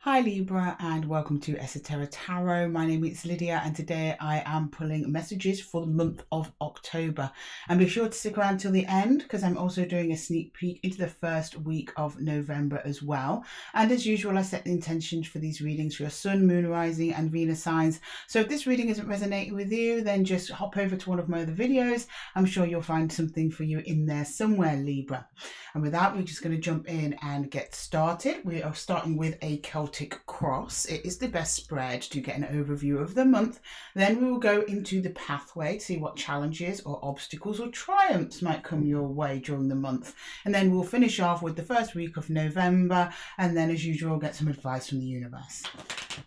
Hi Libra and welcome to Esotera Tarot. My name is Lydia and today I am pulling messages for the month of October. And be sure to stick around till the end because I'm also doing a sneak peek into the first week of November as well. And as usual, I set the intentions for these readings for your Sun, Moon, Rising and Venus signs. So if this reading isn't resonating with you, then just hop over to one of my other videos. I'm sure you'll find something for you in there somewhere, Libra. And with that, we're just going to jump in and get started. We are starting with a Celtic cross. It is the best spread to get an overview of the month. Then we will go into the pathway to see what challenges or obstacles or triumphs might come your way during the month. And then we'll finish off with the first week of November. And then as usual, get some advice from the universe.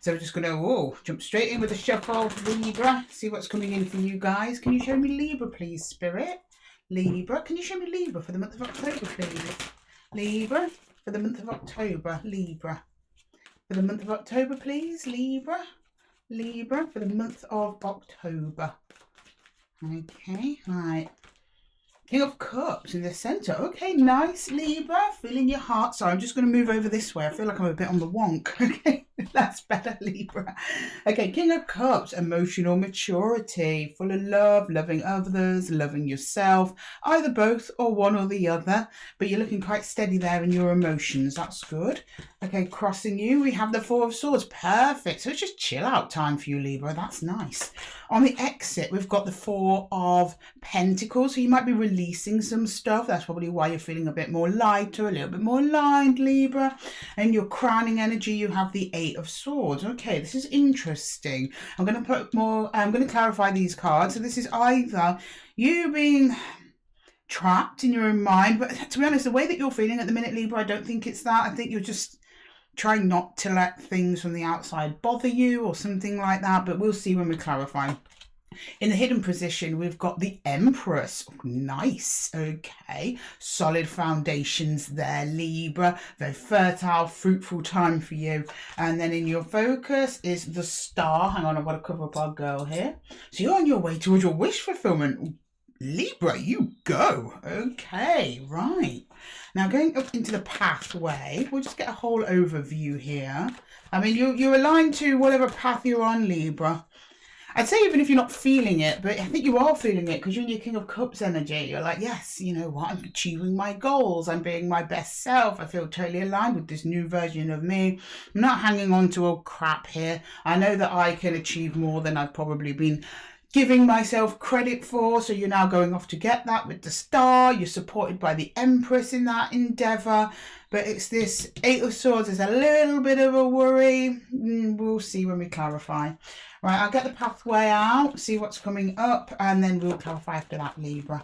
So we're just going to jump straight in with a shuffle, Libra, see what's coming in for you guys. Can you show me Libra, please, Spirit? Libra, can you show me Libra for the month of October, please? Libra, for the month of October, Libra. For the month of October, please, Libra. Libra, for the month of October. Okay, right. King of Cups in the centre. Okay, nice, Libra. Feeling your heart. Sorry, I'm just going to move over this way. I feel like I'm a bit on the wonk. Okay, that's better, Libra. Okay, King of Cups, emotional maturity, full of love, loving others, loving yourself, either both or one or the other. But you're looking quite steady there in your emotions. That's good. Okay, crossing you, we have the Four of Swords. Perfect. So it's just chill out time for you, Libra. That's nice. On the exit, we've got the Four of Pentacles. So you might be releasing some stuff. That's probably why you're feeling a bit more lighter, a little bit more lined, Libra. And your crowning energy, you have the Eight of Swords. Okay, this is interesting. I'm going to clarify these cards. So this is either you being trapped in your own mind, but to be honest, the way that you're feeling at the minute, Libra, I don't think it's that. I think you're just trying not to let things from the outside bother you or something like that, but we'll see when we clarify. In the hidden position, we've got the Empress. Oh, nice. Okay. Solid foundations there, Libra. Very fertile, fruitful time for you. And then in your focus is the Star. Hang on, I've got to cover up our girl here. So you're on your way towards your wish fulfillment. Libra, you go. Okay, right. Now going up into the pathway, we'll just get a whole overview here. I mean, you're aligned to whatever path you're on, Libra. I'd say even if you're not feeling it, but I think you are feeling it because you're in your King of Cups energy. You're like, yes, you know what, I'm achieving my goals. I'm being my best self. I feel totally aligned with this new version of me. I'm not hanging on to old crap here. I know that I can achieve more than I've probably been giving myself credit for. So you're now going off to get that with the Star. You're supported by the Empress in that endeavour. But it's this Eight of Swords is a little bit of a worry. We'll see when we clarify. Right, I'll get the pathway out, see what's coming up, and then we'll clarify after that, Libra.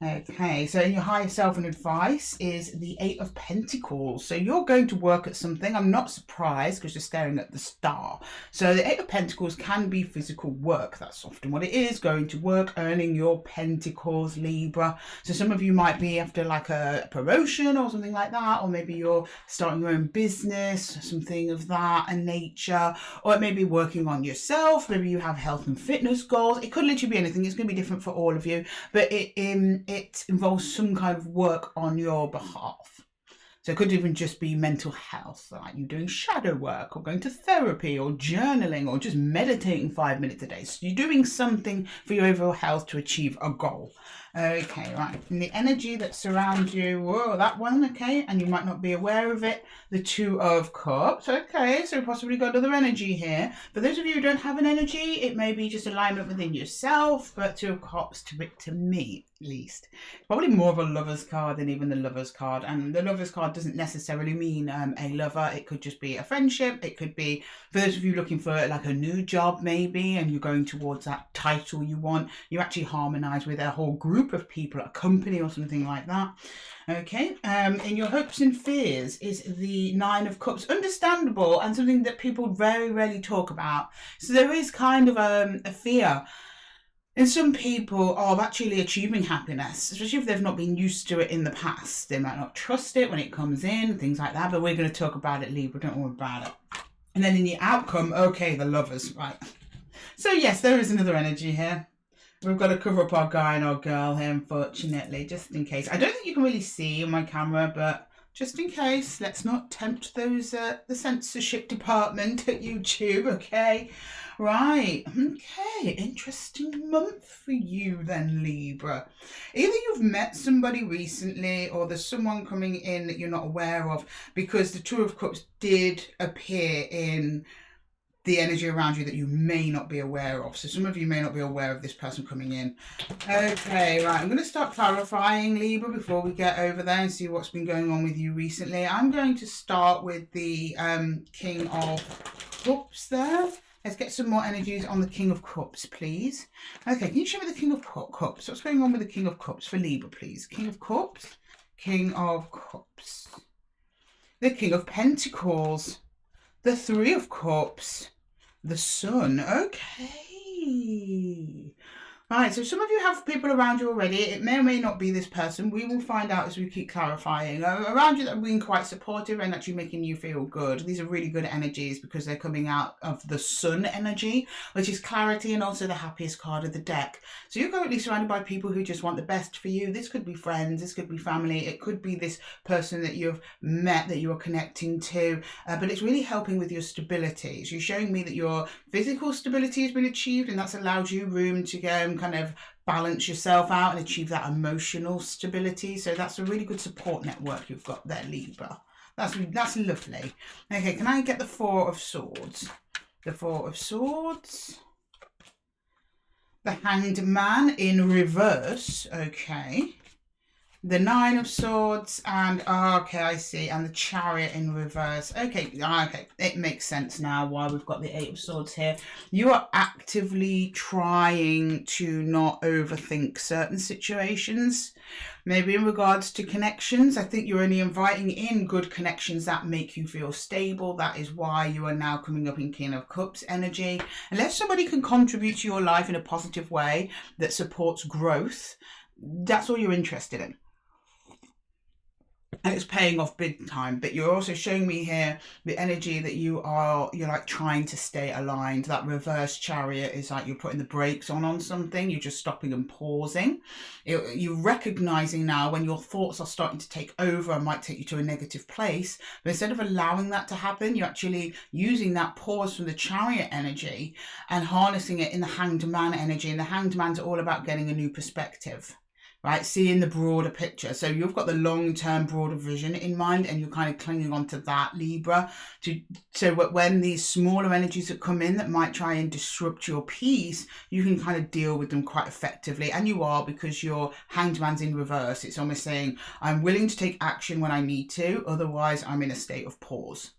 Okay, so in your higher self and advice is the Eight of Pentacles. So you're going to work at something. I'm not surprised because you're staring at the Star. So the Eight of Pentacles can be physical work. That's often what it is, going to work, earning your pentacles, Libra. So some of you might be after like a promotion or something like that, or maybe you're starting your own business, something of that nature, or it may be working on yourself. Maybe you have health and fitness goals. It could literally be anything. It's going to be different for all of you, but it involves some kind of work on your behalf. So it could even just be mental health, like you doing shadow work or going to therapy or journaling or just meditating 5 minutes a day. So you're doing something for your overall health to achieve a goal. Okay, right. And the energy that surrounds you, whoa, that one, okay, and you might not be aware of it. The Two of Cups, okay, so possibly got another energy here. For those of you who don't have an energy, it may be just alignment within yourself, but Two of Cups, to me at least, probably more of a Lover's card than even the Lover's card. And the Lover's card doesn't necessarily mean a lover. It could just be a friendship. It could be, for those of you looking for like a new job maybe, and you're going towards that title you want, you actually harmonize with a whole group of people, a company or something like that. Okay, in your hopes and fears is the Nine of Cups. Understandable, and something that people very rarely talk about. So there is kind of a fear in some people of actually achieving happiness, especially if they've not been used to it in the past. They might not trust it when it comes in, things like that, but we're going to talk about it, Libra, don't worry about it. And then in the outcome, okay, the Lovers, right. So yes, there is another energy here. We've got to cover up our guy and our girl here, unfortunately, just in case. I don't think you can really see on my camera, but just in case. Let's not tempt those the censorship department at YouTube, okay? Right, okay, interesting month for you then, Libra. Either you've met somebody recently or there's someone coming in that you're not aware of, because the Two of Cups did appear in the energy around you that you may not be aware of. So some of you may not be aware of this person coming in. Okay, right, I'm going to start clarifying, Libra, before we get over there and see what's been going on with you recently. I'm going to start with the King of Cups there. Let's get some more energies on the King of Cups, please. Okay, can you show me the King of Cups? What's going on with the King of Cups for Libra, please? King of Cups, King of Cups. The King of Pentacles, the Three of Cups, the Sun. Okay. Right, so some of you have people around you already. It may or may not be this person. We will find out as we keep clarifying. Around you that are being quite supportive and actually making you feel good. These are really good energies because they're coming out of the Sun energy, which is clarity and also the happiest card of the deck. So you're currently surrounded by people who just want the best for you. This could be friends, this could be family, it could be this person that you've met that you are connecting to, but it's really helping with your stability. So you're showing me that your physical stability has been achieved, and that's allowed you room to go and kind of balance yourself out and achieve that emotional stability. So that's a really good support network you've got there, Libra. That's lovely. Okay, can I get the Four of Swords? The Four of Swords. The Hanged Man in reverse. Okay. The Nine of Swords and, okay, I see, and the Chariot in reverse. Okay, okay, it makes sense now why we've got the Eight of Swords here. You are actively trying to not overthink certain situations. Maybe in regards to connections, I think you're only inviting in good connections that make you feel stable. That is why you are now coming up in King of Cups energy. Unless somebody can contribute to your life in a positive way that supports growth, that's all you're interested in. And it's paying off big time. But you're also showing me here the energy that you're like trying to stay aligned. That reverse Chariot is like you're putting the brakes on something. You're just stopping and pausing. You're recognizing now when your thoughts are starting to take over and might take you to a negative place. But instead of allowing that to happen, you're actually using that pause from the Chariot energy and harnessing it in the Hanged Man energy. And the Hanged Man's all about getting a new perspective. Right, seeing the broader picture. So you've got the long-term broader vision in mind, and you're kind of clinging on to that, Libra. So when these smaller energies that come in that might try and disrupt your peace, you can kind of deal with them quite effectively. And you are, because your Hanged Man's in reverse. It's almost saying, I'm willing to take action when I need to, otherwise I'm in a state of pause.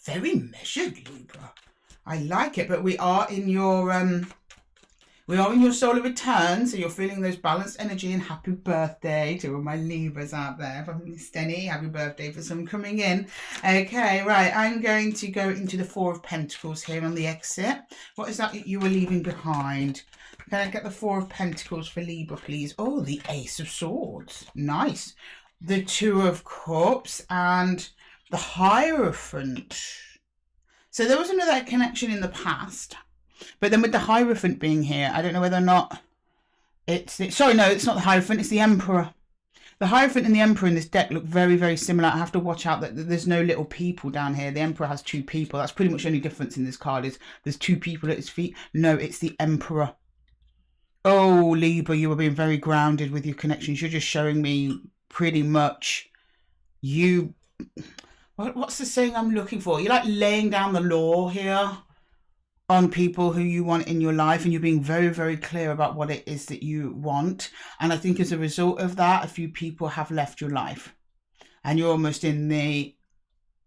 Very measured, Libra. I like it, but we are in your solar return, so you're feeling those balanced energy, and happy birthday to all my Libras out there. If I've missed any, happy birthday for some coming in. Okay, right, I'm going to go into the Four of Pentacles here on the exit. What is that you were leaving behind? Can I get the Four of Pentacles for Libra, please? Oh, the Ace of Swords. Nice. The Two of Cups and the Hierophant. So there was another connection in the past. But then with the Hierophant being here, I don't know whether or not sorry, no, it's not the Hierophant, it's the Emperor. The Hierophant and the Emperor in this deck look very, very similar. I have to watch out that there's no little people down here. The Emperor has two people. That's pretty much the only difference in this card is there's two people at his feet. No, it's the Emperor. Oh, Libra, you were being very grounded with your connections. You're just showing me pretty much you... What's the saying I'm looking for? You're like laying down the law here on people who you want in your life, and you're being very, very clear about what it is that you want. And I think as a result of that, a few people have left your life, and you're almost in the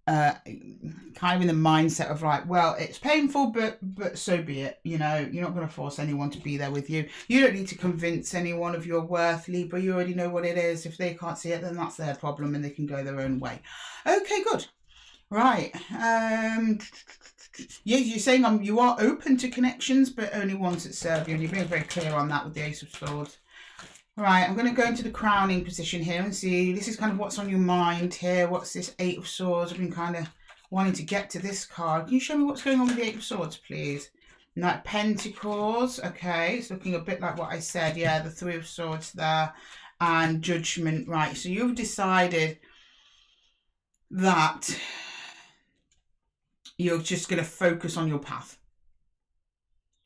kind of in the mindset of like, well, it's painful, but so be it. You know, you're not going to force anyone to be there with you. You don't need to convince anyone of your worth, Libra. You already know what it is. If they can't see it, then that's their problem, and they can go their own way. Okay, good. Right. Yeah, you're saying you are open to connections, but only ones that serve you, and you're being very clear on that with the Ace of Swords. Right, I'm going to go into the crowning position here and see, this is kind of what's on your mind here. What's this Eight of Swords? I've been kind of wanting to get to this card. Can you show me what's going on with the Eight of Swords, please? Knight of Pentacles. Okay, it's looking a bit like what I said. Yeah, the Three of Swords there, and Judgment. Right, so you've decided that you're just going to focus on your path.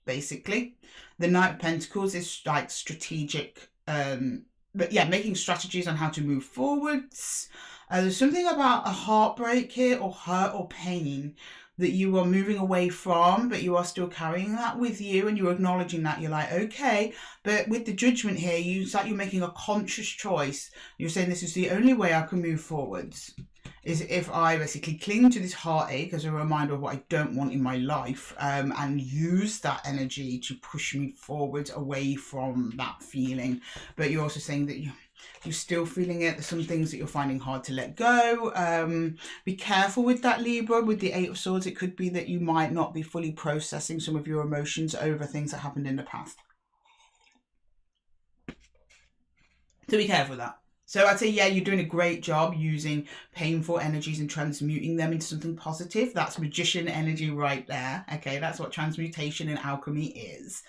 Basically, the Knight of Pentacles is like strategic, but yeah, making strategies on how to move forwards. There's something about a heartbreak here, or hurt or pain, that you are moving away from, but you are still carrying that with you, and you're acknowledging that. You're like, okay, but with the Judgment here, it's like you're making a conscious choice. You're saying this is the only way I can move forwards, is if I basically cling to this heartache as a reminder of what I don't want in my life, and use that energy to push me forward away from that feeling. But you're also saying that you're still feeling it. There's some things that you're finding hard to let go. Be careful with that, Libra. With the Eight of Swords, it could be that you might not be fully processing some of your emotions over things that happened in the past. So be careful with that. So I'd say, yeah, you're doing a great job using painful energies and transmuting them into something positive. That's magician energy right there. Okay, that's what transmutation and alchemy is.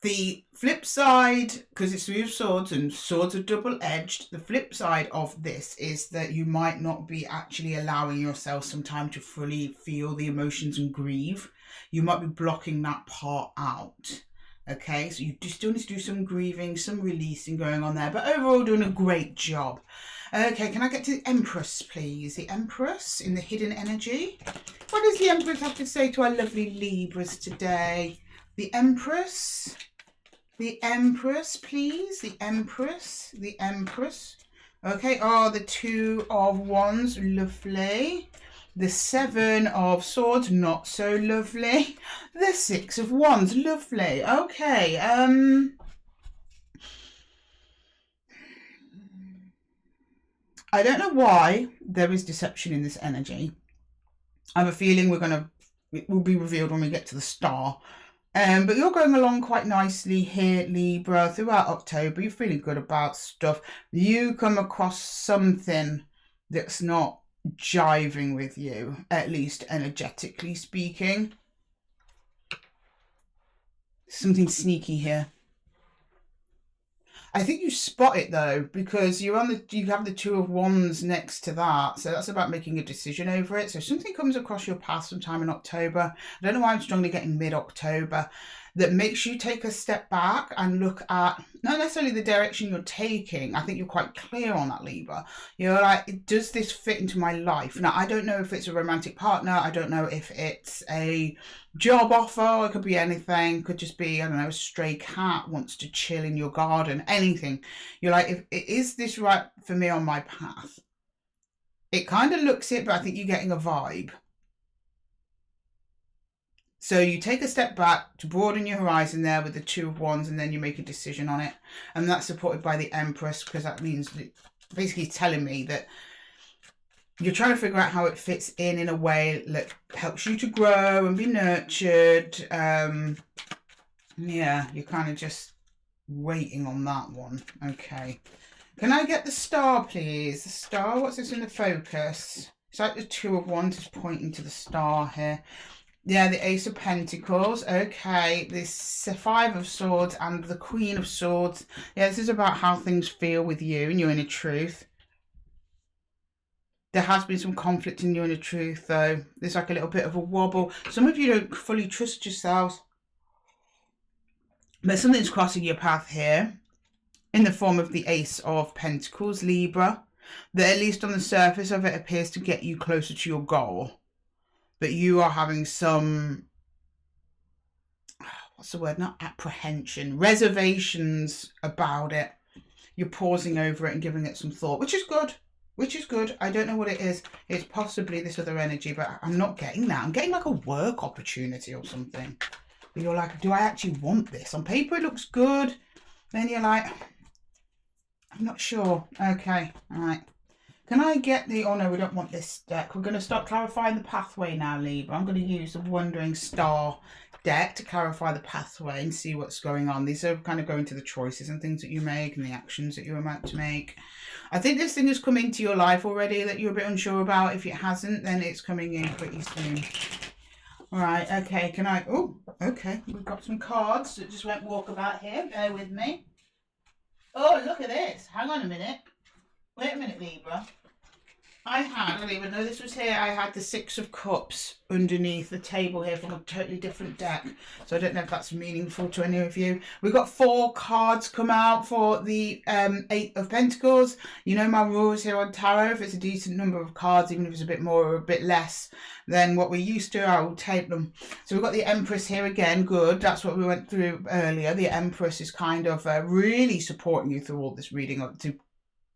The flip side, because it's Three of Swords and swords are double-edged, the flip side of this is that you might not be actually allowing yourself some time to fully feel the emotions and grieve. You might be blocking that part out. Okay, so you still need to do some grieving, some releasing going on there, but overall doing a great job. Okay, can I get to the Empress, please? The Empress in the hidden energy. What does the Empress have to say to our lovely Libras today? The Empress. The Empress, please. The Empress. The Empress. Okay, the Two of Wands. Lovely. The Seven of Swords, not so lovely. The Six of Wands, lovely. Okay, I don't know why there is deception in this energy. I have a feeling it will be revealed when we get to the Star. But you're going along quite nicely here, Libra, throughout October. You're feeling good about stuff. You come across something that's not jiving with you, at least energetically speaking. Something sneaky here. I think you spot it though, because you have the Two of Wands next to that, so that's about making a decision over it. So something comes across your path sometime in October. I don't know why I'm strongly getting mid-October, that makes you take a step back and look at not necessarily the direction you're taking. I think you're quite clear on that, Libra. You're like, does this fit into my life? Now, I don't know if it's a romantic partner. I don't know if it's a job offer. It could be anything. Could just be, I don't know, a stray cat wants to chill in your garden. Anything. You're like, is this right for me on my path? It kind of looks it, but I think you're getting a vibe. So you take a step back to broaden your horizon there with the Two of Wands, and then you make a decision on it. And that's supported by the Empress, because that means basically telling me that you're trying to figure out how it fits in a way that helps you to grow and be nurtured. Yeah, you're kind of just waiting on that one. Okay. Can I get the Star, please? The Star, what's this in the focus? It's like the Two of Wands is pointing to the Star here. Yeah, the Ace of Pentacles. Okay, this Five of Swords and the Queen of Swords. Yeah, this is about how things feel with you and your inner truth. There has been some conflict in your inner truth, though. There's like a little bit of a wobble. Some of you don't fully trust yourselves. But something's crossing your path here in the form of the Ace of Pentacles, Libra, that at least on the surface of it appears to get you closer to your goal. But you are having some, what's the word, not apprehension, reservations about it. You're pausing over it and giving it some thought, which is good. Which is good. I don't know what it is. It's possibly this other energy, but I'm not getting that. I'm getting like a work opportunity or something. But you're like, do I actually want this? On paper it looks good. Then you're like, I'm not sure. Okay, all right. Can I get the... Oh, no, we don't want this deck. We're going to start clarifying the pathway now, Libra. I'm going to use the Wandering Star deck to clarify the pathway and see what's going on. These are kind of going to the choices and things that you make and the actions that you're about to make. I think this thing has come into your life already that you're a bit unsure about. If it hasn't, then it's coming in pretty soon. All right, okay, can I... Oh, okay, we've got some cards that just went walkabout here. Bear with me. Oh, look at this. Hang on a minute. Wait a minute, Libra. I had, I don't even know this was here, I had the Six of Cups underneath the table here from a totally different deck. So I don't know if that's meaningful to any of you. We got 4 cards come out for the 8 of Pentacles. You know my rules here on tarot. If it's a decent number of cards, even if it's a bit more or a bit less than what we're used to, I will take them. So we've got the Empress here again. Good. That's what we went through earlier. The Empress is kind of really supporting you through all this reading to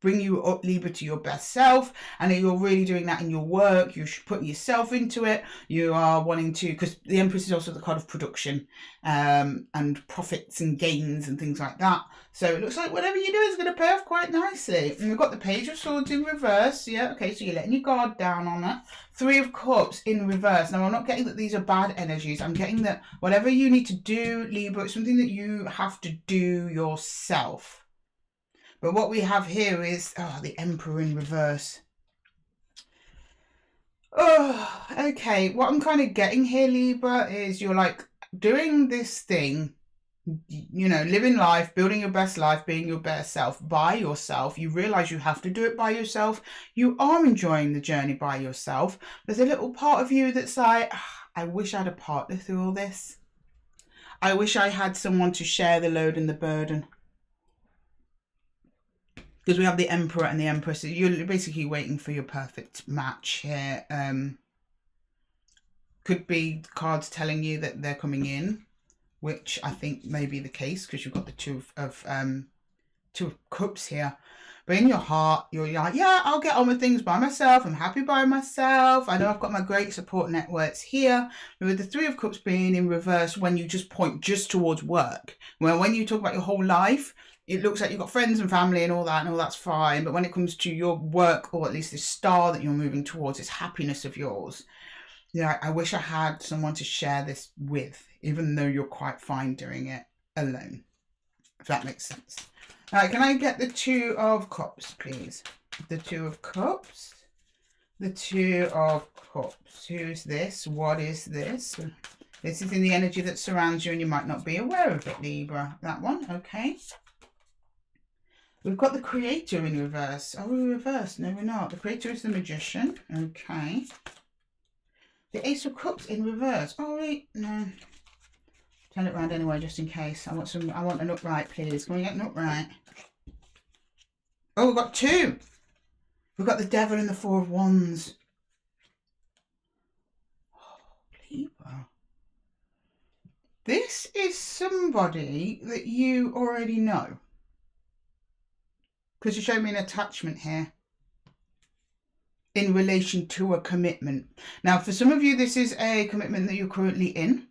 bring you up, Libra, to your best self, and you're really doing that in your work. You're putting yourself into it. You are wanting to, because the Empress is also the card of production and profits and gains and things like that. So it looks like whatever you do is going to pay off quite nicely. And we've got the Page of Swords in reverse. Yeah, okay, so you're letting your guard down on that. 3 of Cups in reverse. Now, I'm not getting that these are bad energies. I'm getting that whatever you need to do, Libra, it's something that you have to do yourself. But what we have here is, the Emperor in reverse. Oh, okay. What I'm kind of getting here, Libra, is you're like doing this thing, you know, living life, building your best life, being your best self by yourself. You realize you have to do it by yourself. You are enjoying the journey by yourself. There's a little part of you that's like, I wish I had a partner through all this. I wish I had someone to share the load and the burden. Because we have the Emperor and the Empress. You're basically waiting for your perfect match here. Could be cards telling you that they're coming in, which I think may be the case because you've got the Two of Cups here. But in your heart, you're like, yeah, I'll get on with things by myself. I'm happy by myself. I know I've got my great support networks here. But with the 3 of Cups being in reverse, when you just point just towards work, well, when you talk about your whole life, it looks like you've got friends and family and all that's fine. But when it comes to your work, or at least this star that you're moving towards, this happiness of yours, yeah, I wish I had someone to share this with, even though you're quite fine doing it alone, if that makes sense. All right, can I get the 2 of Cups, please? The 2 of Cups. The 2 of Cups. Who's this? What is this? This is in the energy that surrounds you and you might not be aware of it, Libra. That one, okay. We've got the Creator in reverse. Oh, we're reversed. No, we're not. The Creator is the Magician. Okay. The Ace of Cups in reverse. Oh, wait. No. Turn it around anyway, just in case. I want an upright, please. Can we get an upright? Oh, we've got 2. We've got the Devil and the 4 of Wands. Oh, Libra. This is somebody that you already know. Because you showed me an attachment here in relation to a commitment. Now, for some of you, this is a commitment that you're currently in.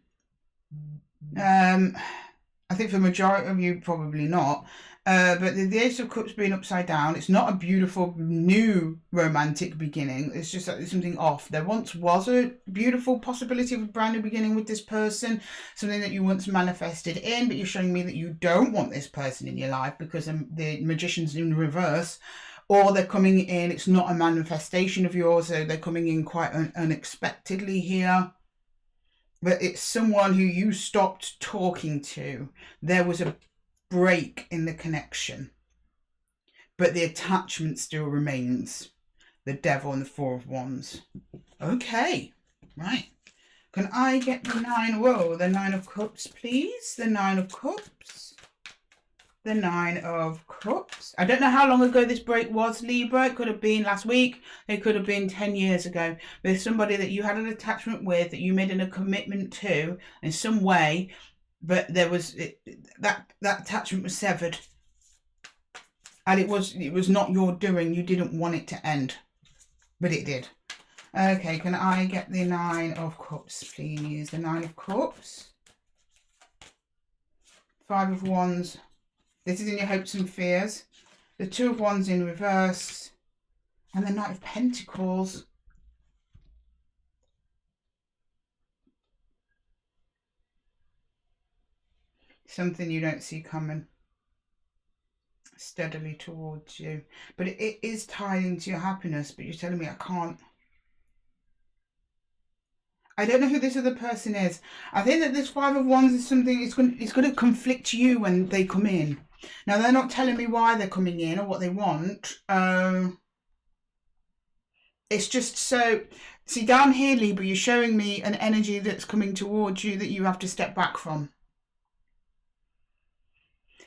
I think for the majority of you, probably not. But the Ace of Cups being upside down, it's not a beautiful new romantic beginning. It's just that there's something off. There once was a beautiful possibility of a brand new beginning with this person, something that you once manifested in, but you're showing me that you don't want this person in your life because the Magician's in reverse, or they're coming in, it's not a manifestation of yours, so they're coming in quite unexpectedly here. But it's someone who you stopped talking to. There was a break in the connection, but the attachment still remains. The Devil and the 4 of Wands. Okay, right. Can I get the 9? Whoa, the 9 of Cups, please. The 9 of Cups. The 9 of Cups. I don't know how long ago this break was, Libra. It could have been last week. It could have been 10 years ago. There's somebody that you had an attachment with, that you made a commitment to in some way, but there was that attachment was severed, and it was not your doing. You didn't want it to end, but it did. Okay, can I get the 9 of Cups, please? The 9 of Cups. 5 of Wands. This is in your hopes and fears. The 2 of Wands in reverse, and the Knight of Pentacles. Something you don't see coming steadily towards you. But it is tied into your happiness, but you're telling me I can't. I don't know who this other person is. I think that this 5 of Wands is something, it's going to conflict you when they come in. Now, they're not telling me why they're coming in or what they want. It's just so, see down here, Libra, you're showing me an energy that's coming towards you that you have to step back from.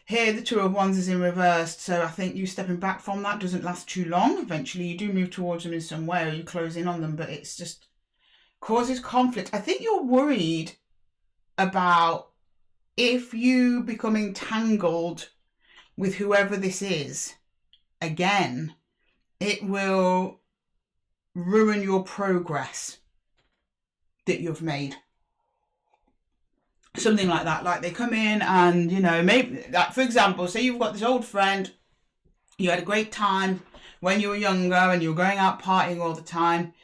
Here, the Two of Wands is in reverse, so I think you stepping back from that doesn't last too long. Eventually, you do move towards them in some way, or you close in on them, but it's just causes conflict. I think you're worried about if you become entangled with whoever this is again, it will ruin your progress that you've made. Something like that, like they come in and, you know, maybe, like for example, say you've got this old friend, you had a great time when you were younger and you were going out partying all the time,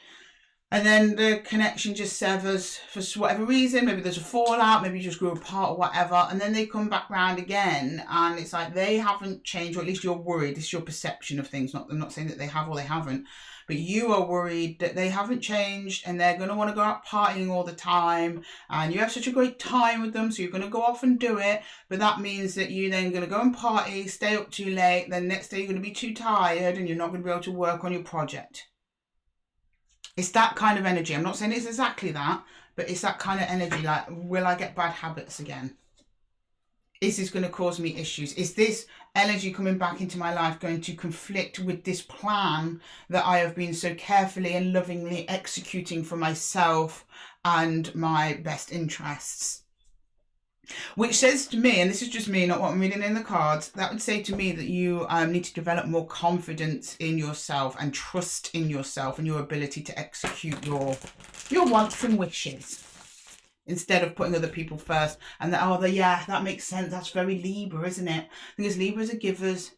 and then the connection just severs for whatever reason. Maybe there's a fallout, maybe you just grew apart or whatever, and then they come back round again and it's like they haven't changed, or at least you're worried. This is your perception of things. I'm not saying that they have or they haven't, but you are worried that they haven't changed and they're going to want to go out partying all the time, and you have such a great time with them, so you're going to go off and do it, but that means that you're then going to go and party, stay up too late, then next day you're going to be too tired and you're not going to be able to work on your project. It's that kind of energy. I'm not saying it's exactly that, but it's that kind of energy, like, will I get bad habits again? Is this going to cause me issues? Is this energy coming back into my life going to conflict with this plan that I have been so carefully and lovingly executing for myself and my best interests? Which says to me, and this is just me, not what I'm reading in the cards, that would say to me that you need to develop more confidence in yourself and trust in yourself and your ability to execute your wants and wishes, instead of putting other people first. And that, yeah, that makes sense. That's very Libra, isn't it? Because Libras are givers.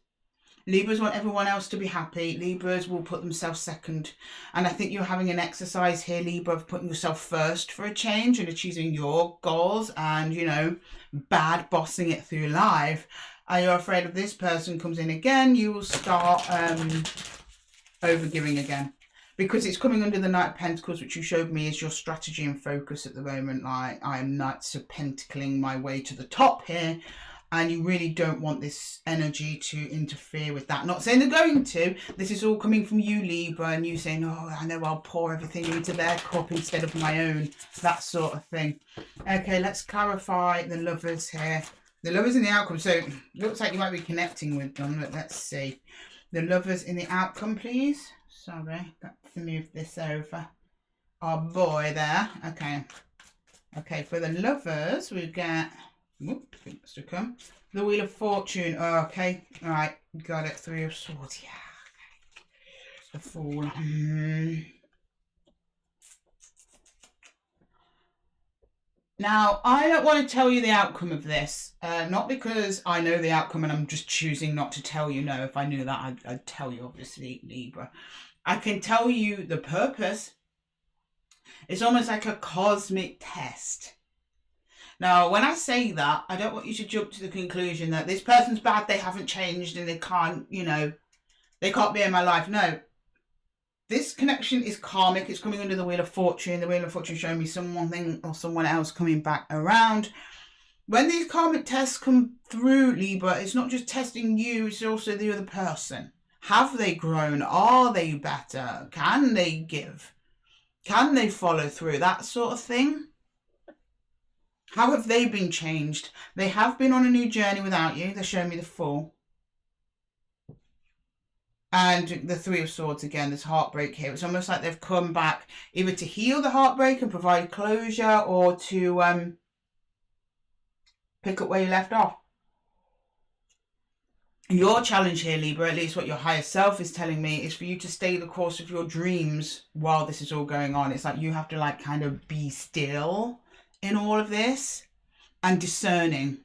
Libras want everyone else to be happy. Libras will put themselves second. And I think you're having an exercise here, Libra, of putting yourself first for a change and achieving your goals and, you know, bad bossing it through life. And you're afraid if this person comes in again, you will start overgiving again. Because it's coming under the Knight of Pentacles, which you showed me is your strategy and focus at the moment. Like, I am Knights of Pentacling my way to the top here. And you really don't want this energy to interfere with that. Not saying they're going to. This is all coming from you, Libra, and you saying, oh, I know I'll pour everything into their cup instead of my own. That sort of thing. Okay, let's clarify the Lovers here. The Lovers in the outcome. So, it looks like you might be connecting with them. But let's see. The Lovers in the outcome, please. Sorry, got to move this over. Our boy there. Okay. Okay, for the Lovers, we get... Whoop, I think that's to come. The Wheel of Fortune. Oh, okay. All right. Got it. Three of Swords. Yeah. Okay. The Fool. Now, I don't want to tell you the outcome of this. Not because I know the outcome and I'm just choosing not to tell you. No, if I knew that, I'd tell you, obviously, Libra. I can tell you the purpose. It's almost like a cosmic test. Now, when I say that, I don't want you to jump to the conclusion that this person's bad, they haven't changed, and they can't, you know, they can't be in my life. No. This connection is karmic. It's coming under the Wheel of Fortune. The Wheel of Fortune showing me someone or someone else coming back around. When these karmic tests come through, Libra, it's not just testing you, it's also the other person. Have they grown? Are they better? Can they give? Can they follow through? That sort of thing. How have they been changed? They have been on a new journey without you. They're showing me the Fool. And the Three of Swords again, there's heartbreak here. It's almost like they've come back either to heal the heartbreak and provide closure, or to pick up where you left off. Your challenge here, Libra, at least what your higher self is telling me, is for you to stay the course of your dreams while this is all going on. It's like you have to like kind of be still in all of this and discerning.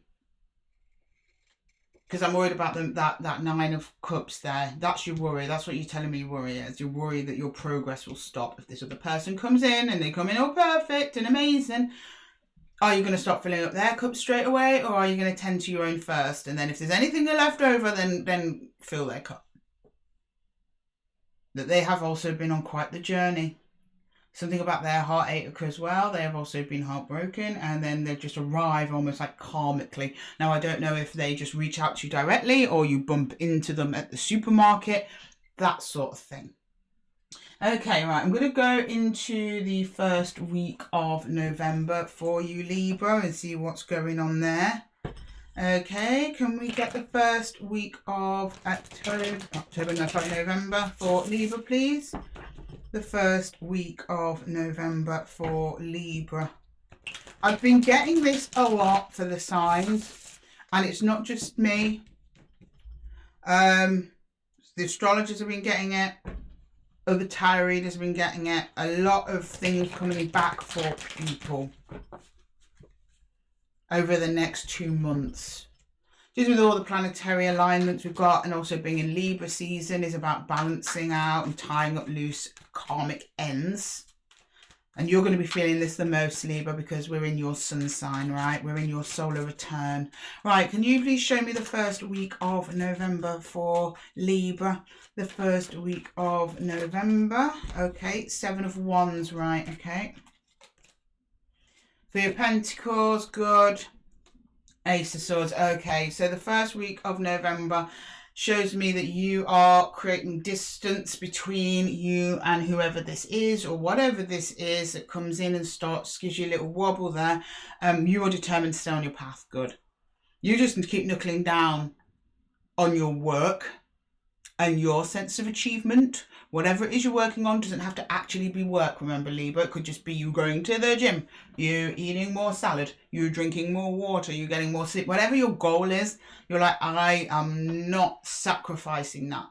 Because I'm worried about that Nine of Cups there. That's your worry. That's what you're telling me your worry is. You're worried that your progress will stop if this other person comes in and they come in all perfect and amazing. Are you going to stop filling up their cup straight away, or are you going to tend to your own first? And then if there's anything left over, then fill their cup. That they have also been on quite the journey. Something about their heartache as well. They have also been heartbroken, and then they just arrive almost like karmically. Now, I don't know if they just reach out to you directly or you bump into them at the supermarket, that sort of thing. Okay, right, I'm going to go into the first week of November for you, Libra, and see what's going on there. Okay, can we get the first week of November for Libra, please? The first week of November for Libra. I've been getting this a lot for the signs, and it's not just me. The astrologers have been getting it. Other tarot readers have been getting it. A lot of things coming back for people over the next 2 months. Just with all the planetary alignments we've got, and also being in Libra season is about balancing out and tying up loose karmic ends. And you're going to be feeling this the most, Libra, because we're in your sun sign, right? We're in your solar return. Right, can you please show me the first week of November for Libra? The first week of November. Okay, 7 of Wands, right, okay. Three of Pentacles, good. Ace of Swords, okay. So the first week of November shows me that you are creating distance between you and whoever this is, or whatever this is that comes in and starts, gives you a little wobble there. You are determined to stay on your path, good. You just need to keep knuckling down on your work and your sense of achievement. Whatever it is you're working on doesn't have to actually be work, remember, Libra. It could just be you going to the gym, you eating more salad, you drinking more water, you getting more sleep. Whatever your goal is, you're like, I am not sacrificing that.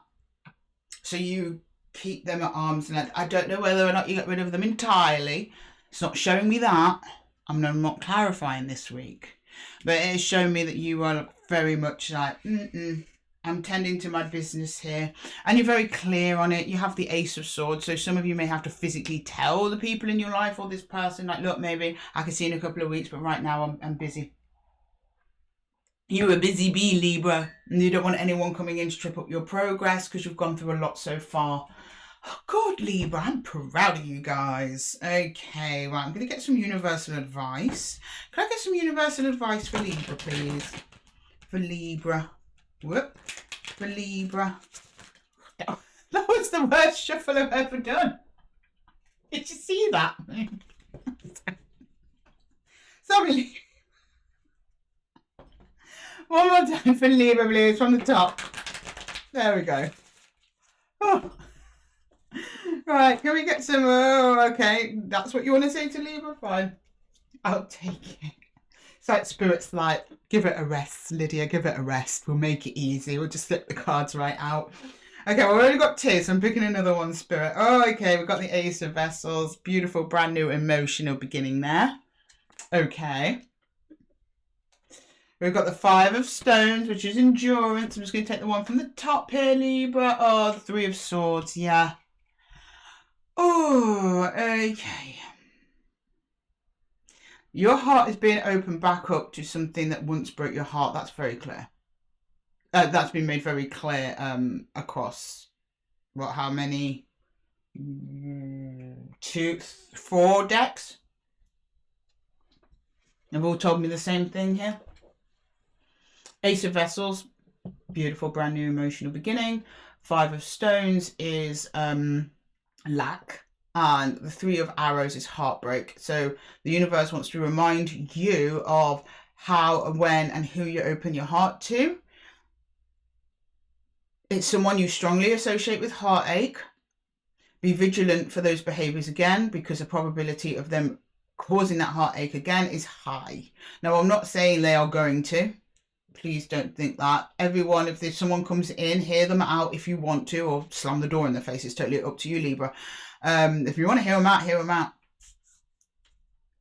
So you keep them at arm's length. I don't know whether or not you get rid of them entirely. It's not showing me that. I'm not clarifying this week. But it is showing me that you are very much like, I'm tending to my business here, and you're very clear on it. You have the Ace of Swords, so some of you may have to physically tell the people in your life or this person, like, look, maybe I can see you in a couple of weeks, but right now I'm busy. You're a busy bee, Libra, and you don't want anyone coming in to trip up your progress because you've gone through a lot so far. Oh, God, Libra, I'm proud of you guys. Okay, right, I'm going to get some universal advice. Can I get some universal advice for Libra, please? For Libra. Whoop. For Libra. That was the worst shuffle I've ever done. Did you see that? Sorry. One more time for Libra, please, from the top. There we go. Oh. Right, can we get some... Oh, okay. That's what you want to say to Libra? Fine. I'll take it. It's like Spirit's like, give it a rest, Lydia, give it a rest. We'll make it easy. We'll just flip the cards right out. Okay, well, we've only got 2, so I'm picking another one, Spirit. Oh, okay, we've got the Ace of Vessels. Beautiful, brand new, emotional beginning there. Okay. We've got the 5 of Stones, which is endurance. I'm just going to take the one from the top here, Libra. Oh, the 3 of Swords, yeah. Oh, okay. Your heart is being opened back up to something that once broke your heart. That's very clear. That's been made very clear across, what, how many? 2, 4 decks? They've all told me the same thing here. Ace of Vessels, beautiful, brand new, emotional beginning. 5 of Stones is lack. And the 3 of Arrows is heartbreak. So the universe wants to remind you of how and when and who you open your heart to. It's someone you strongly associate with heartache. Be vigilant for those behaviors again, because the probability of them causing that heartache again is high. Now, I'm not saying they are going to. Please don't think that. Everyone, if there's someone comes in, hear them out if you want to, or slam the door in their face. It's totally up to you, Libra. If you want to hear them out, hear them out.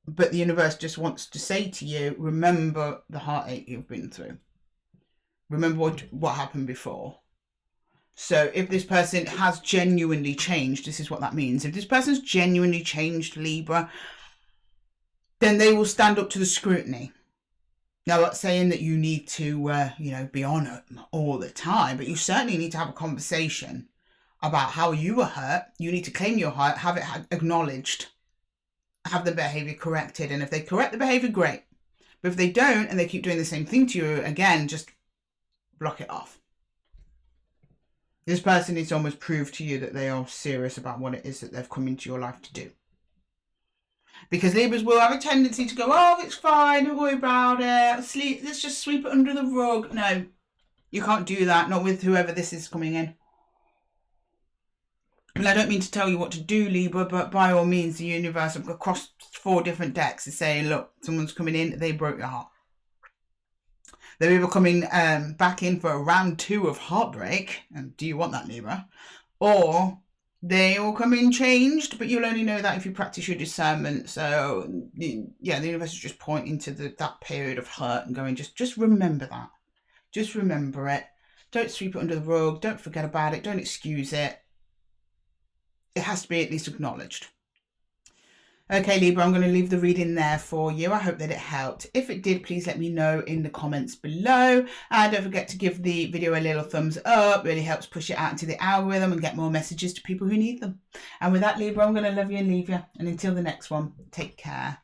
But the universe just wants to say to you, remember the heartache you've been through. Remember what happened before. So if this person has genuinely changed, this is what that means. If this person's genuinely changed, Libra, then they will stand up to the scrutiny. Now, I'm not saying that you need to, be on it all the time, but you certainly need to have a conversation about how you were hurt. You need to claim your hurt, have it acknowledged, have the behavior corrected. And if they correct the behavior, great. But if they don't, and they keep doing the same thing to you, again, just block it off. This person needs to almost prove to you that they are serious about what it is that they've come into your life to do. Because Libras will have a tendency to go, oh, it's fine, don't worry about it, let's just sweep it under the rug. No, you can't do that, not with whoever this is coming in. And I don't mean to tell you what to do, Libra, but by all means, the universe across 4 different decks is saying, look, someone's coming in, they broke your heart. They're either coming back in for a round 2 of heartbreak, and do you want that, Libra? Or they will come in changed, but you'll only know that if you practice your discernment. So, yeah, the universe is just pointing to that period of hurt and going, just remember that. Just remember it. Don't sweep it under the rug. Don't forget about it. Don't excuse it. It has to be at least acknowledged. Okay, Libra, I'm going to leave the reading there for you. I hope that it helped. If it did, please let me know in the comments below. And don't forget to give the video a little thumbs up. It really helps push it out into the algorithm and get more messages to people who need them. And with that, Libra, I'm going to love you and leave you. And until the next one, take care.